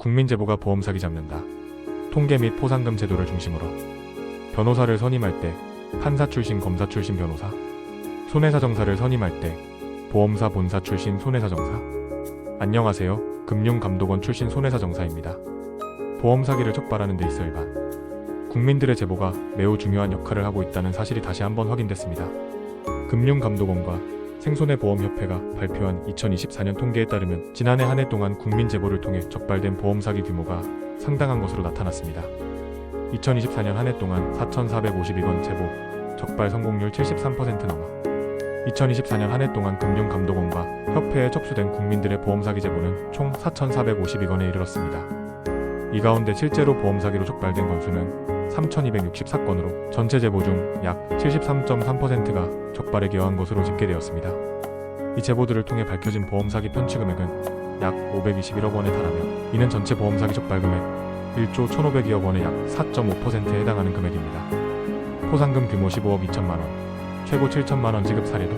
국민제보가 보험 사기 잡는다. 통계 및 포상금 제도를 중심으로 변호사를 선임할 때 판사 출신 검사 출신 변호사, 손해사정사를 선임할 때 보험사 본사 출신 손해사정사. 안녕하세요. 금융감독원 출신 손해사정사입니다. 보험 사기를 촉발하는 데 있어 일반 국민들의 제보가 매우 중요한 역할을 하고 있다는 사실이 다시 한번 확인됐습니다. 금융감독원과 생손해보험협회가 발표한 2024년 통계에 따르면 지난해 한 해 동안 국민제보를 통해 적발된 보험 사기 규모가 상당한 것으로 나타났습니다. 2024년 한 해 동안 4,452건 제보, 적발 성공률 73% 넘어 2024년 한 해 동안 금융감독원과 협회에 접수된 국민들의 보험 사기 제보는 총 4,452건에 이르렀습니다. 이 가운데 실제로 보험 사기로 적발된 건수는 3,264건으로 전체 제보 중 약 73.3%가 적발에 기여한 것으로 집계되었습니다. 이 제보들을 통해 밝혀진 보험 사기 편취 금액은 약 521억 원에 달하며 이는 전체 보험 사기 적발 금액 1조 1,500여억 원의 약 4.5%에 해당하는 금액입니다. 포상금 규모 15억 2천만 원, 최고 7천만 원 지급 사례도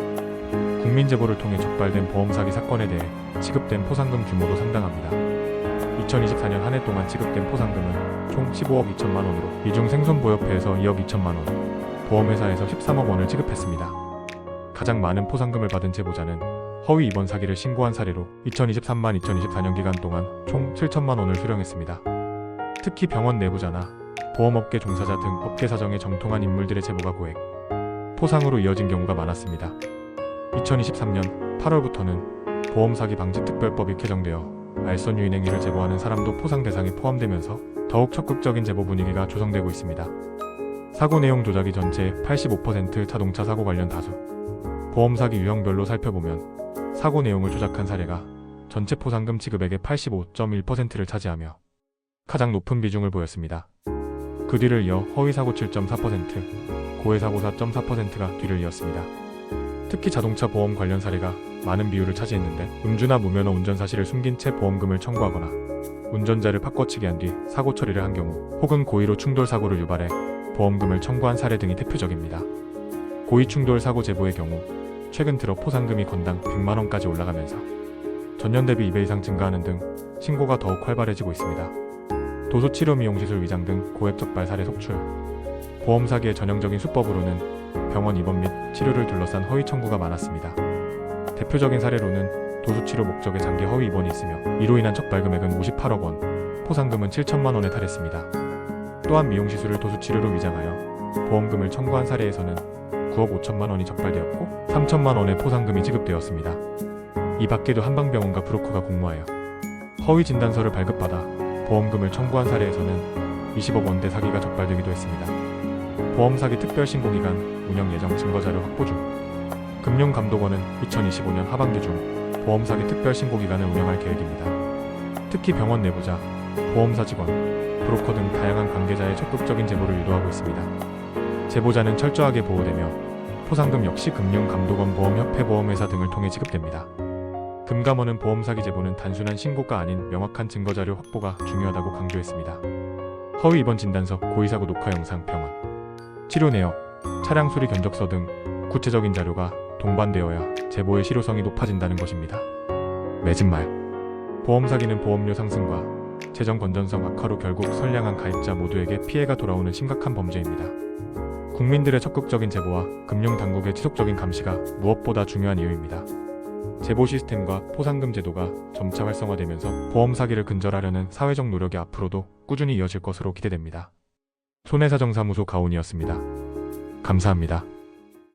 국민 제보를 통해 적발된 보험 사기 사건에 대해 지급된 포상금 규모도 상당합니다. 2024년 한 해 동안 지급된 포상금은 총 15억 2천만 원으로 이중 생손보협회에서 2억 2천만 원, 보험회사에서 13억 원을 지급했습니다. 가장 많은 포상금을 받은 제보자는 허위 입원 사기를 신고한 사례로 2023-2024년 기간 동안 총 7천만 원을 수령했습니다. 특히 병원 내부자나 보험업계 종사자 등 업계 사정에 정통한 인물들의 제보가 고액, 포상으로 이어진 경우가 많았습니다. 2023년 8월부터는 보험사기 방지특별법이 개정되어 알선 유인행위를 제보하는 사람도 포상 대상에 포함되면서 더욱 적극적인 제보 분위기가 조성되고 있습니다. 사고 내용 조작이 전체의 85% 자동차 사고 관련 다수. 보험 사기 유형별로 살펴보면 사고 내용을 조작한 사례가 전체 포상금 지급액의 85.1%를 차지하며 가장 높은 비중을 보였습니다. 그 뒤를 이어 허위사고 7.4%, 고해사고 4.4%가 뒤를 이었습니다. 특히 자동차 보험 관련 사례가 많은 비율을 차지했는데 음주나 무면허 운전 사실을 숨긴 채 보험금을 청구하거나 운전자를 바꿔치기 한 뒤 사고 처리를 한 경우 혹은 고의로 충돌 사고를 유발해 보험금을 청구한 사례 등이 대표적입니다. 고의 충돌 사고 제보의 경우 최근 들어 포상금이 건당 100만 원까지 올라가면서 전년 대비 2배 이상 증가하는 등 신고가 더욱 활발해지고 있습니다. 도수치료 미용시술 위장 등 고액 적발 사례 속출. 보험 사기의 전형적인 수법으로는 병원 입원 및 치료를 둘러싼 허위 청구가 많았습니다. 대표적인 사례로는 도수치료 목적의 장기 허위 입원이 있으며 이로 인한 적발 금액은 58억 원, 포상금은 7천만 원에 달했습니다. 또한 미용시술을 도수치료로 위장하여 보험금을 청구한 사례에서는 9억 5천만 원이 적발되었고 3천만 원의 포상금이 지급되었습니다. 이 밖에도 한방병원과 브로커가 공모하여 허위 진단서를 발급받아 보험금을 청구한 사례에서는 20억 원대 사기가 적발되기도 했습니다. 보험 사기 특별 신고기간 운영 예정 증거자료 확보 중. 금융감독원은 2025년 하반기 중 보험 사기 특별 신고기간을 운영할 계획입니다. 특히 병원 내부자, 보험사 직원, 브로커 등 다양한 관계자의 적극적인 제보를 유도하고 있습니다. 제보자는 철저하게 보호되며 포상금 역시 금융감독원 보험협회 보험회사 등을 통해 지급됩니다. 금감원은 보험 사기 제보는 단순한 신고가 아닌 명확한 증거자료 확보가 중요하다고 강조했습니다. 허위 입원 진단서, 고의사고 녹화 영상, 병원 치료 내역, 차량 수리 견적서 등 구체적인 자료가 동반되어야 제보의 실효성이 높아진다는 것입니다. 맺은 말. 보험 사기는 보험료 상승과 재정 건전성 악화로 결국 선량한 가입자 모두에게 피해가 돌아오는 심각한 범죄입니다. 국민들의 적극적인 제보와 금융당국의 지속적인 감시가 무엇보다 중요한 이유입니다. 제보 시스템과 포상금 제도가 점차 활성화되면서 보험 사기를 근절하려는 사회적 노력이 앞으로도 꾸준히 이어질 것으로 기대됩니다. 손해사정사무소 가온이었습니다. 감사합니다.